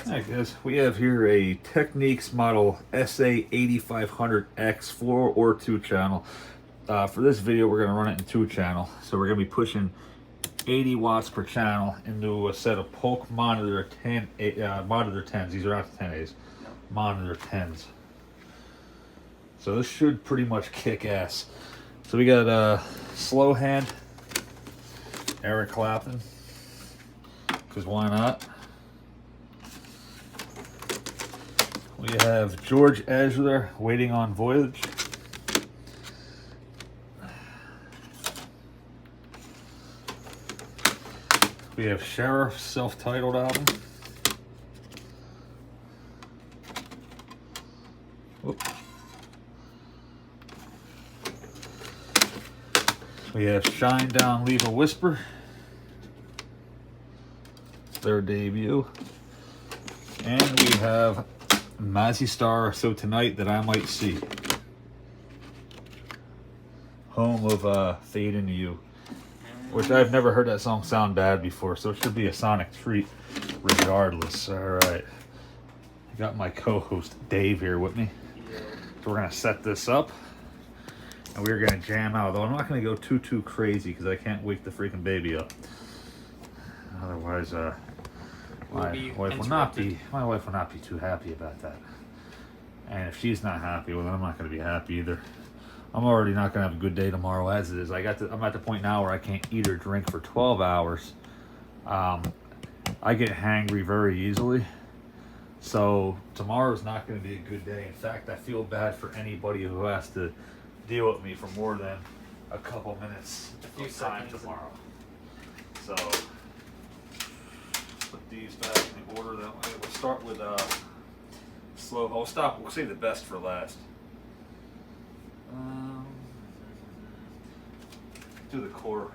Hi guys, we have here a Technics model SA-8500X 4 or 2 channel. For this video we're going to run it in 2 channel. So we're going to be pushing 80 watts per channel into a set of Polk monitor 10s. These are not 10As, monitor 10s. So this should pretty much kick ass. So we got slow hand, Eric Clapton, because why not? We have George Ezra, Waiting on Voyage. We have Sheriff, self-titled album. Whoop. We have Shine Down, Leave a Whisper, their debut. And we have Mazzy Star, So Tonight That I Might See, home of Fade Into You, which I've never heard that song sound bad before, so it should be a sonic treat regardless. Alright, I got my co-host Dave here with me, so we're going to set this up and we're going to jam out, though I'm not going to go too crazy because I can't wake the freaking baby up, otherwise my wife will not be too happy about that. And if she's not happy, well, then I'm not going to be happy either. I'm already not going to have a good day tomorrow as it is. I'm at the point now where I can't eat or drink for 12 hours. I get hangry very easily. So tomorrow's not going to be a good day. In fact, I feel bad for anybody who has to deal with me for more than a couple minutes of time tomorrow. So put these back in order that way. We'll start with slow. We'll save the best for last. Do the core.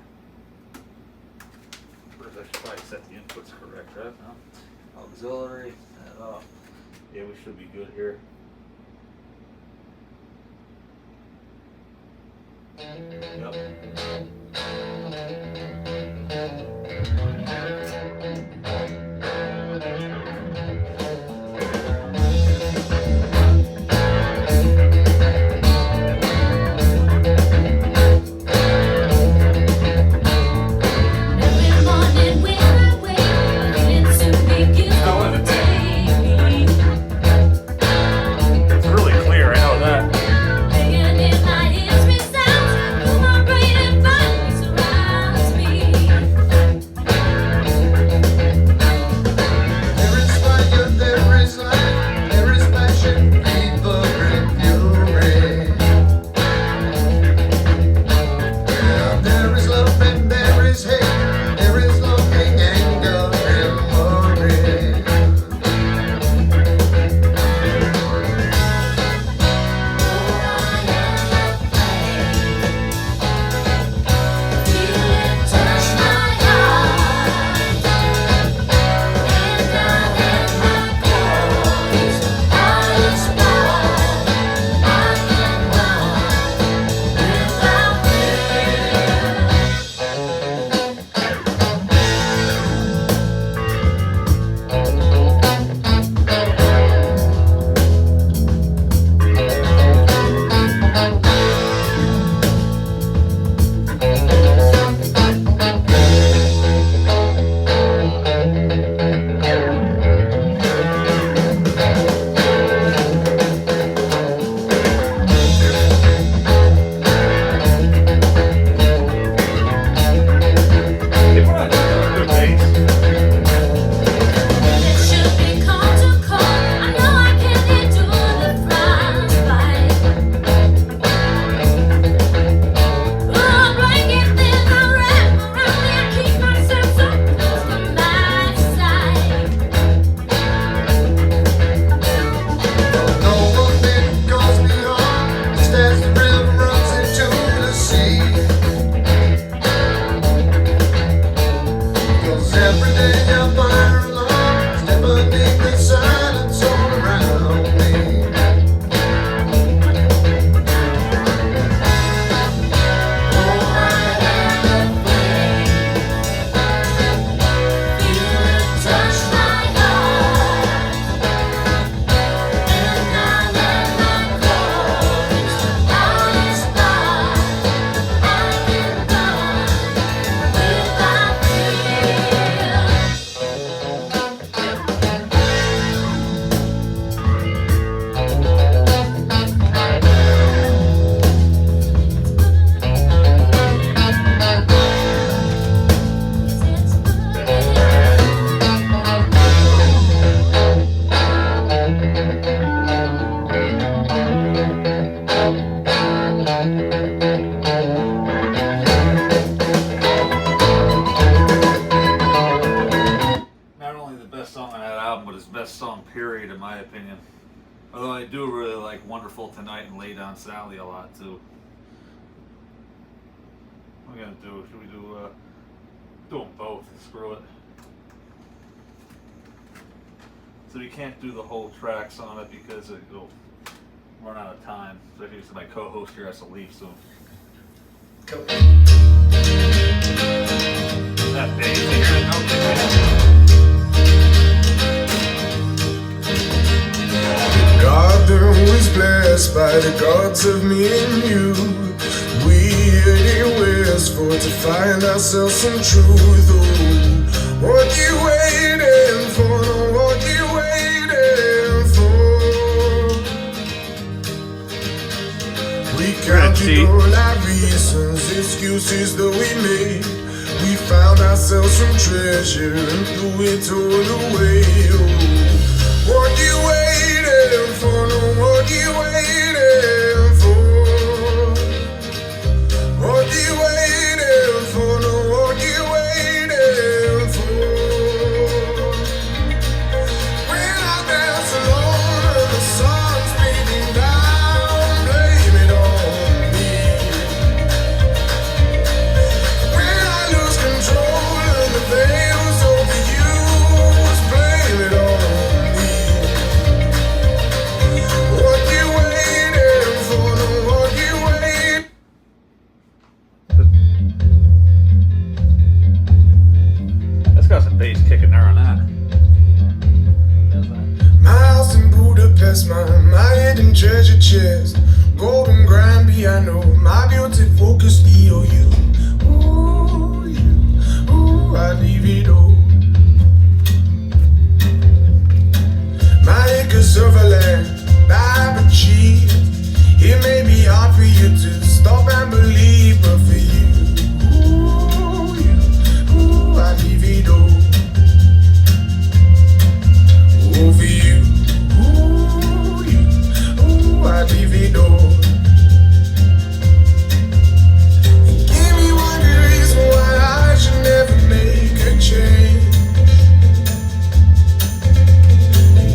First, I should probably set the inputs correct, right? No? Auxiliary. Yeah, we should be good here. Yep. best song on that album, but his best song, period, in my opinion. Although I do really like Wonderful Tonight and Lay Down Sally a lot, too. What are we gonna do? Should we do them both? Screw it. So we can't do the whole tracks on it because it'll run out of time. Especially since my co-host here has to leave soon. Cool. That bass, you hear that note? Garden was blessed by the gods of me and you. We headed westward to find ourselves some truth. Oh, what you waiting for? What you waiting for? We counted all our reasons, excuses that we made. We found ourselves some treasure and threw it all away. Oh, what you waiting for? No, what you waiting for? What you waiting for? No, what you waiting for? When I dance alone and the sun's beating down, blame it on me. When I lose control and the veil's overused, blame it on me. What you waiting for? No, what you waiting? That's got some bass kicking there on that. My house in Budapest, my hidden treasure chest, golden grand piano, my beauty focus EOU. Ooh, you, ooh, I leave it all. My acres of land, Bible cheap. It may be hard for you to stop and believe, but for you, I leave it all. Over you, I leave it all. Give me one good reason why I should never make a change.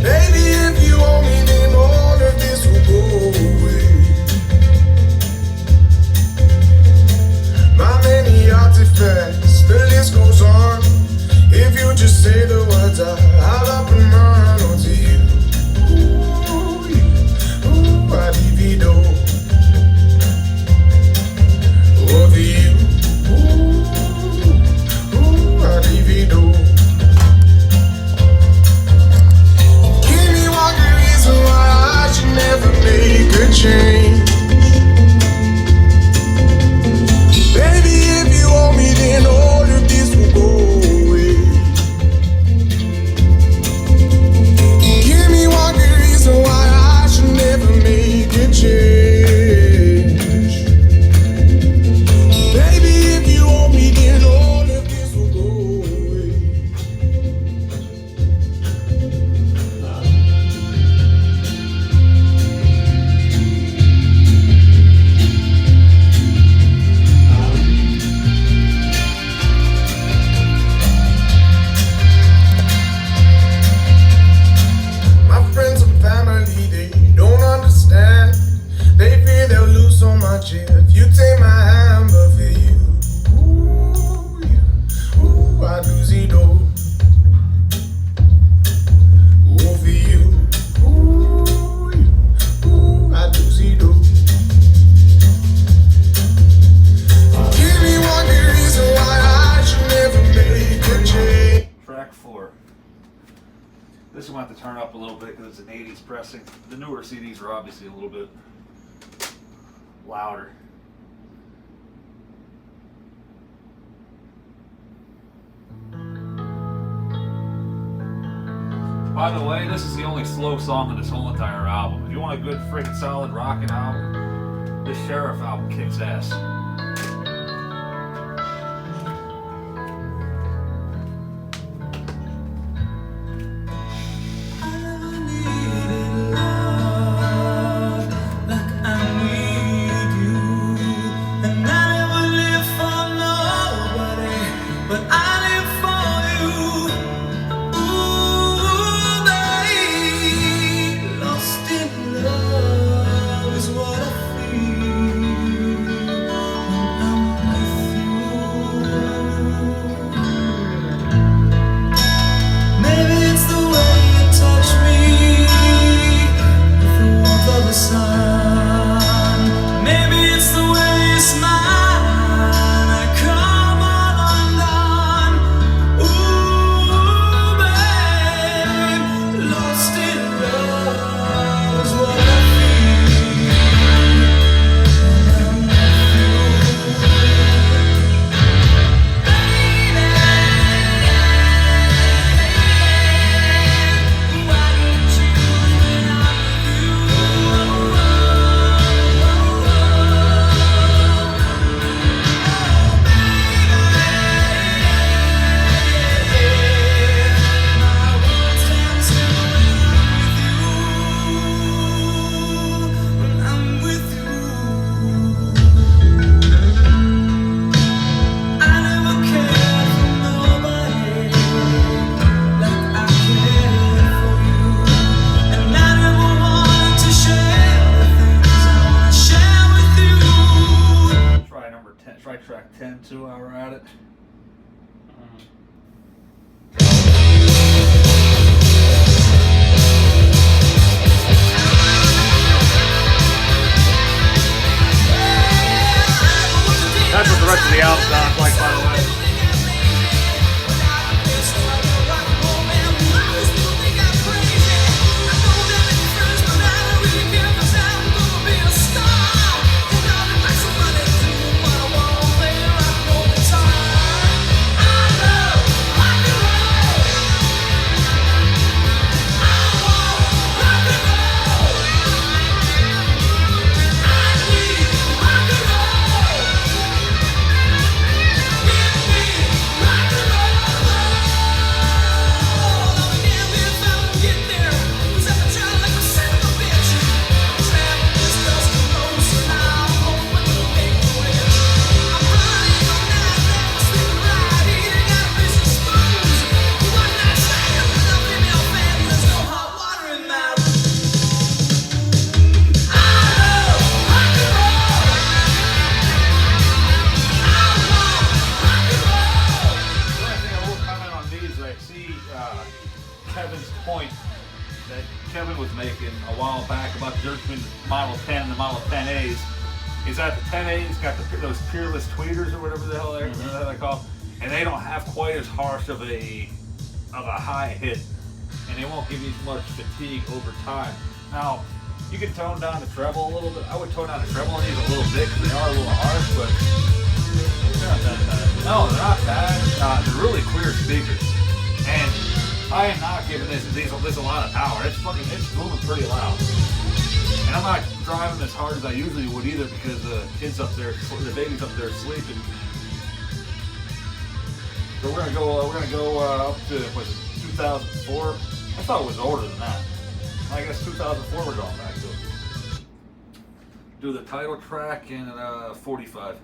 Baby, if you owe me, then all of this will go away. My many artifacts, the list goes on. If you just say the words, I'll up and run onto you. Ooh, I leave it all. Over you. Ooh, I leave it all. Give me one good reason why I should never make a change. Baby, if you owe me, then all of this will go away. Give me one good reason why I should never make a change. Baby, if you owe me, then all of this will go away. My friends and family, they don't understand. They fear they'll lose so much if you take my hand, but for you, I lose it all. Oh, for you, I lose it all. Give me one good reason why I should never make a change. Track 4. This one I have to turn up a little bit because it's an 80s pressing. The newer CDs are obviously a little bit louder. By the way, this is the only slow song in this whole entire album. If you want a good freaking solid rockin' album, this Sheriff album kicks ass. For no, 'cause I never lived for nobody, but I live for you. Ooh, I live for you. Kevin's point that Kevin was making a while back about the difference between the Model 10 and the Model 10As is that the 10A's got those peerless tweeters or whatever the hell they're called, and they don't have quite as harsh of a high hit, and they won't give you as much fatigue over time. Now, you can tone down the treble a little bit. I would tone down the treble on these a little bit because they are a little harsh, but they're not that bad. No, they're not bad. They're really clear speakers, and I am not giving this a lot of power. It's moving pretty loud. And I'm not driving as hard as I usually would either because the kids up there, the baby's up there sleeping. So we're gonna go up to, was it 2004? I thought it was older than that. I guess 2004 we're going back to. Do the title track in 45.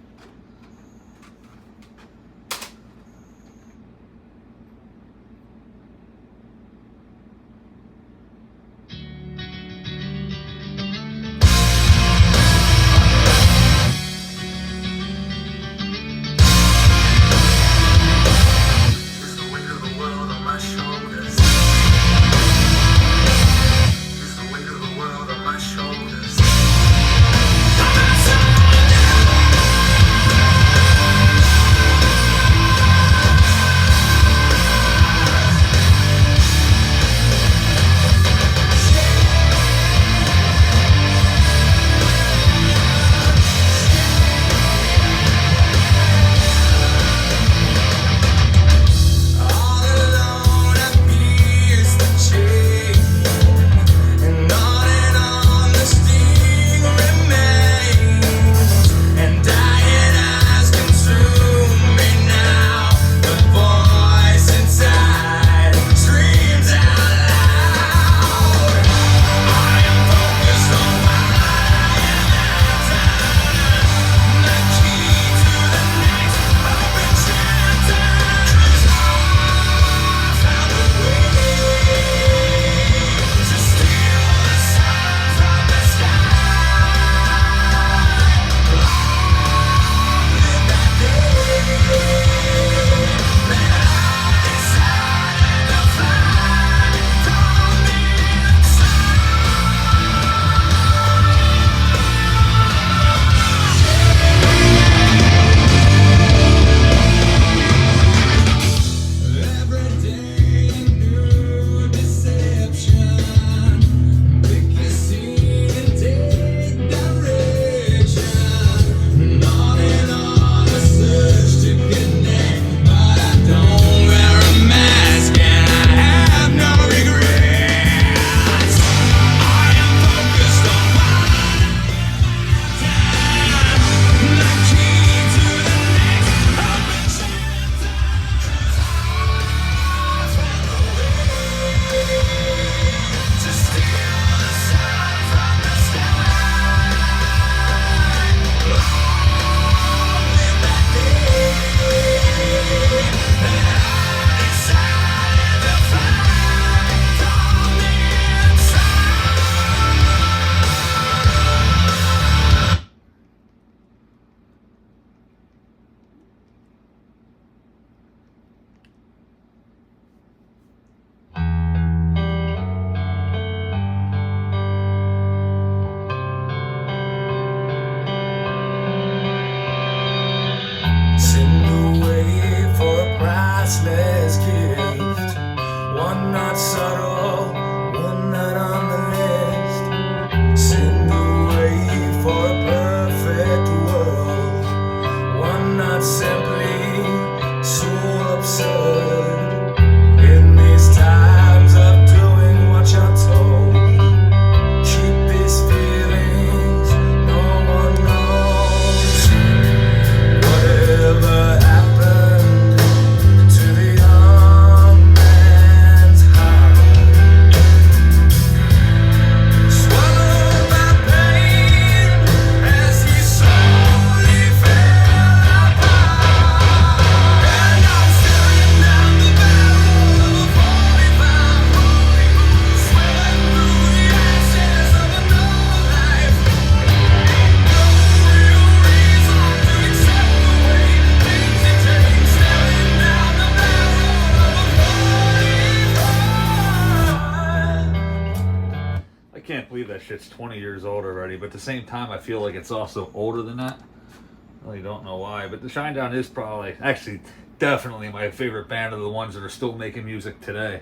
can't believe that shit's 20 years old already, but at the same time, I feel like it's also older than that. I really don't know why, but the Shinedown is probably, actually, definitely my favorite band of the ones that are still making music today.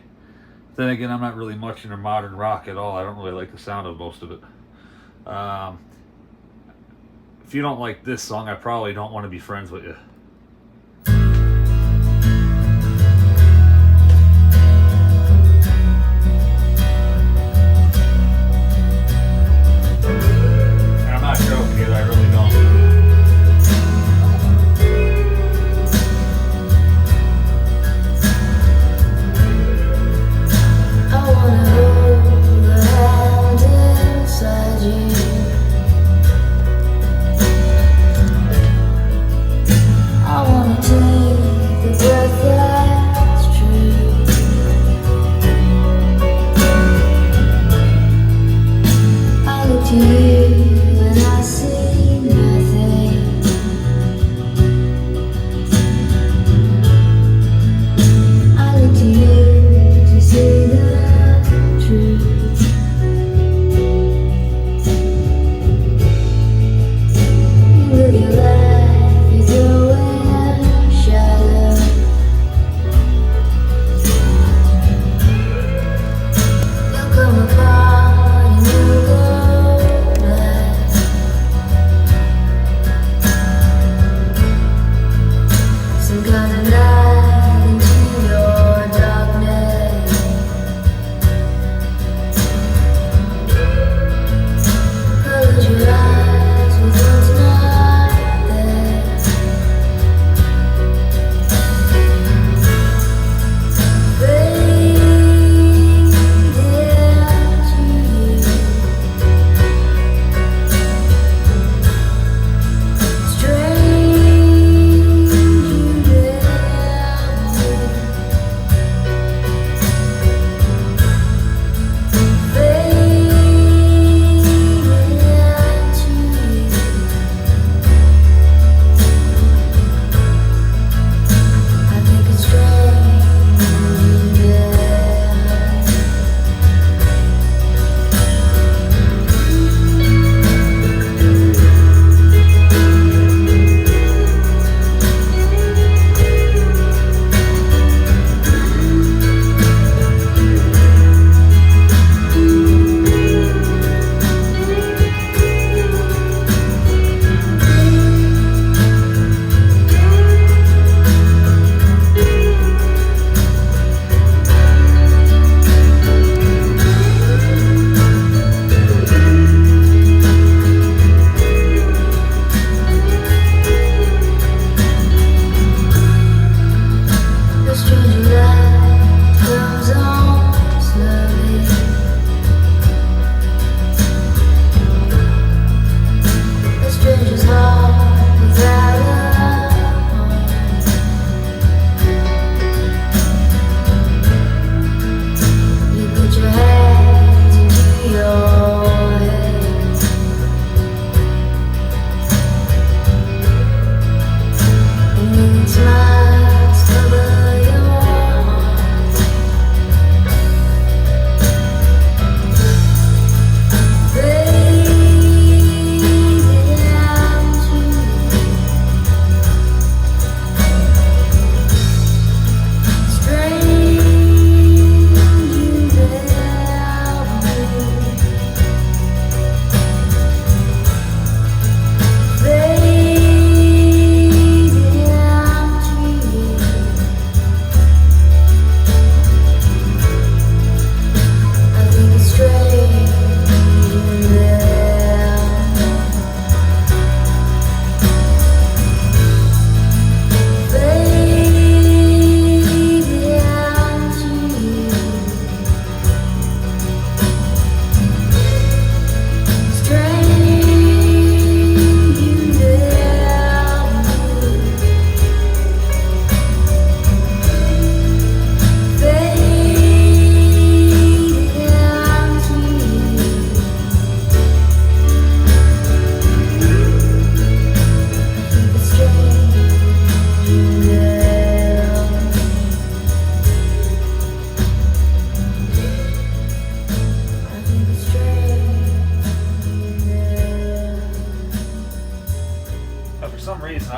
Then again, I'm not really much into modern rock at all. I don't really like the sound of most of it. If you don't like this song, I probably don't want to be friends with you. And I'm not joking either, I really don't.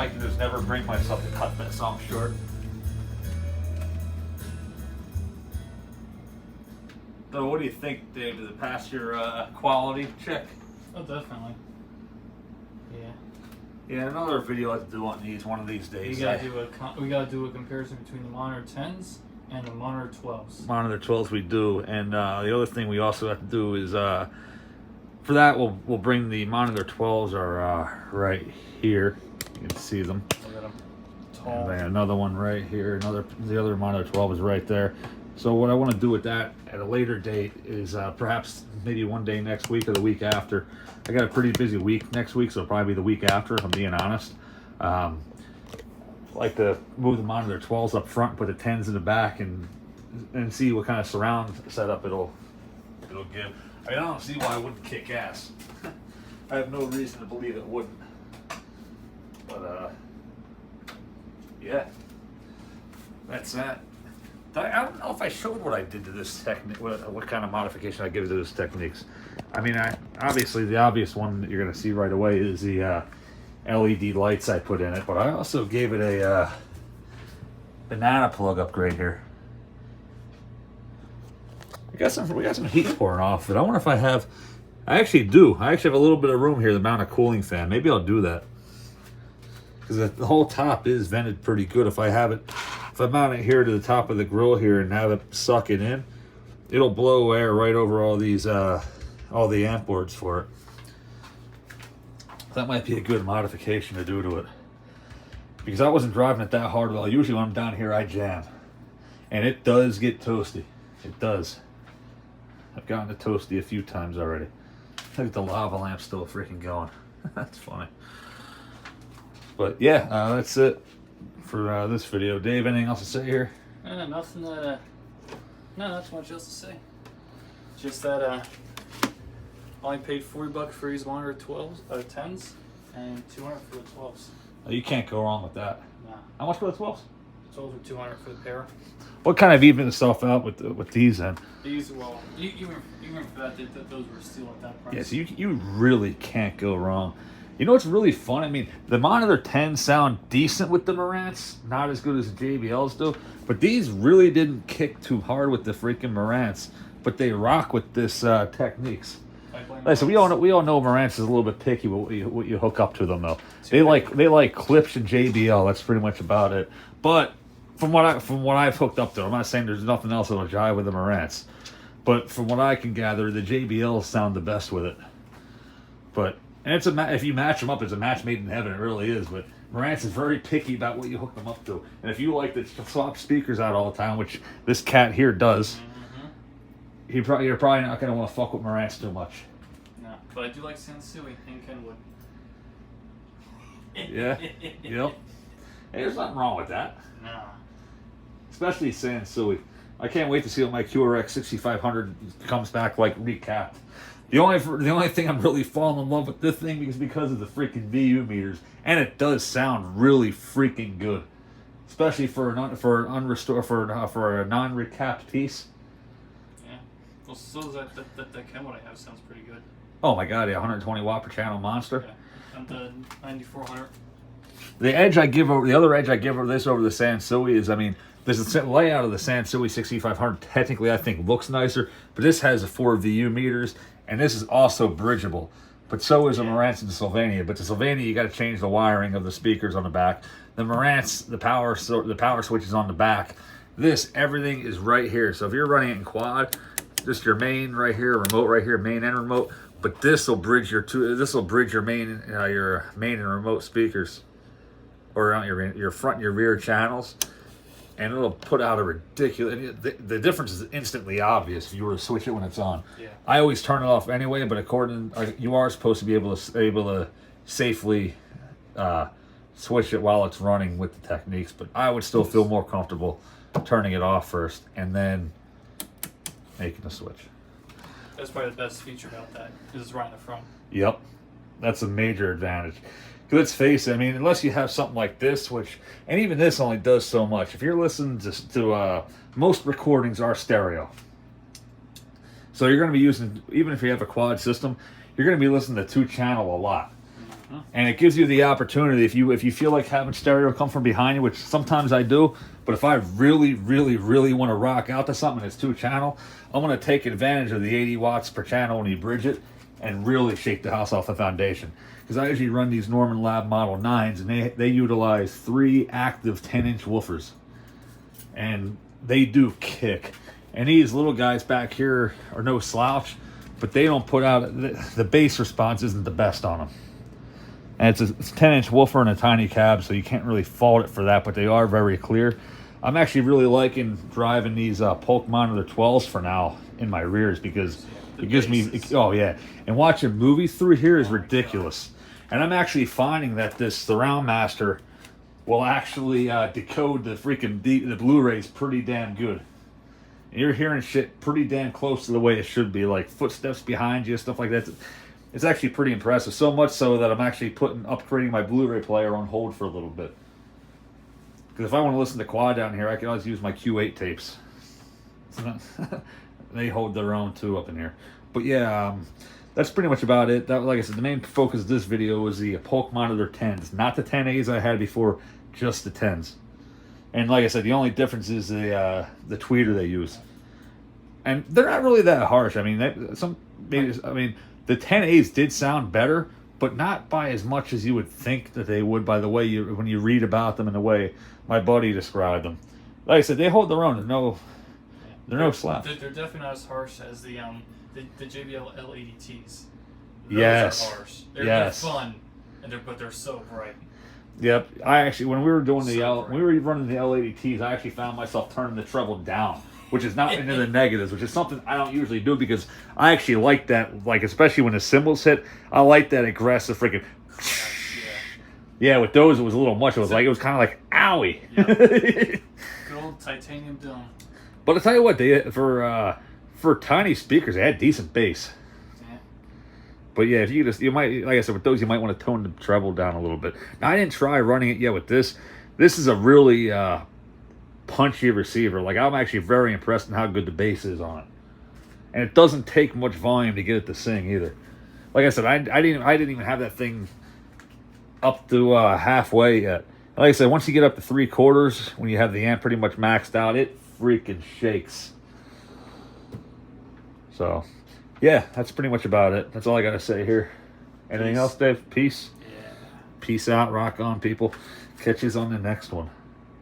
I can just never bring myself to cut that song short. So what do you think, Dave? Does it pass your quality check? Oh, definitely. Yeah. Yeah, another video I have to do on these one of these days. We gotta do a comparison between the monitor 10s and the monitor 12s. Monitor 12s we do, and the other thing we also have to do is for that we'll bring the monitor 12s are right here. You can see them. Look at them. Tall. And then another one right here. The other monitor 12 is right there. So what I want to do with that at a later date is perhaps maybe one day next week or the week after. I got a pretty busy week next week, so it'll probably be the week after, if I'm being honest. I like to move the monitor 12s up front, put the 10s in the back, and see what kind of surround setup it'll give. I mean, I don't see why it wouldn't kick ass. I have no reason to believe it wouldn't. But yeah, that's that. I don't know if I showed what I did to this Technics, what kind of modification I give to this Technics. I mean, obviously the obvious one that you're going to see right away is the LED lights I put in it, but I also gave it a banana plug upgrade here. We got some heat pouring off it. I wonder if I actually have a little bit of room here to mount a cooling fan. Maybe I'll do that, because the whole top is vented pretty good. If I mount it here to the top of the grill here and have it suck it in, it'll blow air right over all these all the amp boards for it. That might be a good modification to do to it, because I wasn't driving it that hard. Well, usually when I'm down here I jam, and it does get toasty. It does. I've gotten it toasty a few times already. Look at the lava lamp still freaking going. That's funny. But yeah, that's it for this video. Dave, anything else to say here? Nothing that, no, not too much else to say. Just that, only paid $40 for these monitor 10s, and $200 for the 12s. Oh, you can't go wrong with that. Nah. How much for the 12s? The 12s are $200 for the pair. What kind of even itself out with these then? These, well, even for that, those were still at that price. Yeah, so you really can't go wrong. You know what's really fun? I mean, the Monitor 10s sound decent with the Marantz, not as good as the JBLs do, but these really didn't kick too hard with the freaking Marantz, but they rock with this Technics. Listen, we all know Marantz is a little bit picky with what you hook up to them though. They like clips and JBL. That's pretty much about it. But from what I've hooked up to, I'm not saying there's nothing else that'll jive with the Marantz, but from what I can gather, the JBLs sound the best with it. But and it's if you match them up, it's a match made in heaven. It really is. But Marantz is very picky about what you hook them up to. And if you like to swap speakers out all the time, which this cat here does, you're probably not going to want to fuck with Marantz too much. No, but I do like Sansui and Kenwood. Yeah. Yep. Hey, there's nothing wrong with that. No. Especially Sansui. I can't wait to see what my QRX 6500 comes back like recapped. The only thing I'm really falling in love with this thing is because of the freaking VU meters, and it does sound really freaking good, especially for a non-recapped piece. Yeah. Well, so that Kenwood I have sounds pretty good. Oh my god, yeah, 120 watt per channel monster. Yeah. And the 9400. The other edge I give over this over the Sansui is, I mean, the layout of the Sansui 6500 technically I think looks nicer, but this has 4 VU meters, and this is also bridgeable. But so is a Marantz and the Sylvania. But the Sylvania, you got to change the wiring of the speakers on the back. The Marantz, the power switch is on the back. This, everything is right here. So if you're running it in quad, just your main right here, remote right here, main and remote. But this will bridge your main and remote speakers, or your front and your rear channels, and it'll put out a ridiculous. The difference is instantly obvious if you were to switch it when it's on. Yeah. I always turn it off anyway, but you are supposed to be able to safely switch it while it's running with the Technics. But I would still feel more comfortable turning it off first and then making the switch. That's probably the best feature about that, because it's right in the front. Yep, that's a major advantage. Let's face it, I mean, unless you have something like this, and even this only does so much. If you're listening to most recordings are stereo. So you're going to be using, even if you have a quad system, you're going to be listening to 2-channel a lot. And it gives you the opportunity, if you feel like having stereo come from behind you, which sometimes I do, but if I really, really, really want to rock out to something that's 2-channel, I'm going to take advantage of the 80 watts per channel when you bridge it and really shake the house off the foundation. Because I usually run these Norman Lab Model 9s, and they utilize 3 active 10-inch woofers. And they do kick. And these little guys back here are no slouch, but they don't put out, the bass response isn't the best on them. And it's a 10-inch woofer and a tiny cab, so you can't really fault it for that, but they are very clear. I'm actually really liking driving these Polk Monitor 12s for now in my rears, because it gives me, oh yeah, and watching movies through here is ridiculous. And I'm actually finding that this Surround Master will actually decode the freaking the Blu-rays pretty damn good. And you're hearing shit pretty damn close to the way it should be, like footsteps behind you, stuff like that. It's actually pretty impressive, so much so that I'm actually upgrading my Blu-ray player on hold for a little bit. Because if I want to listen to quad down here, I can always use my Q8 tapes. They hold their own too up in here. But yeah, that's pretty much about it. That, like I said, the main focus of this video was the Polk Monitor 10s, not the 10As I had before, just the 10s. And like I said, the only difference is the tweeter they use, and they're not really that harsh. I mean, the 10As did sound better, but not by as much as you would think that they would by the way when you read about them and the way my buddy described them. Like I said, they hold their own. They're no slaps. They're definitely not as harsh as the JBL L80Ts. Those yes. are harsh. They're fun, but they're so bright. Yep. I actually, when we were doing when we were running the L80Ts, I actually found myself turning the treble down, which is not into the negatives, which is something I don't usually do, because I actually like that, like especially when the cymbals hit, I like that aggressive freaking. Yeah, with those it was a little much. It was kind of like owie. Yep. Good old titanium dome. But I'll tell you what, they for tiny speakers, they had decent bass. Yeah. But yeah, if you might, like I said, with those you might want to tone the treble down a little bit. Now I didn't try running it yet with this. This is a really punchy receiver. Like, I'm actually very impressed in how good the bass is on it, and it doesn't take much volume to get it to sing either. Like I said, I didn't even have that thing up to halfway yet. Like I said, once you get up to 3/4, when you have the amp pretty much maxed out, it freaking shakes. So yeah, that's pretty much about it. That's all I gotta say here. Anything else, Dave? Peace. Yeah. Peace out. Rock on, people. Catch you on the next one.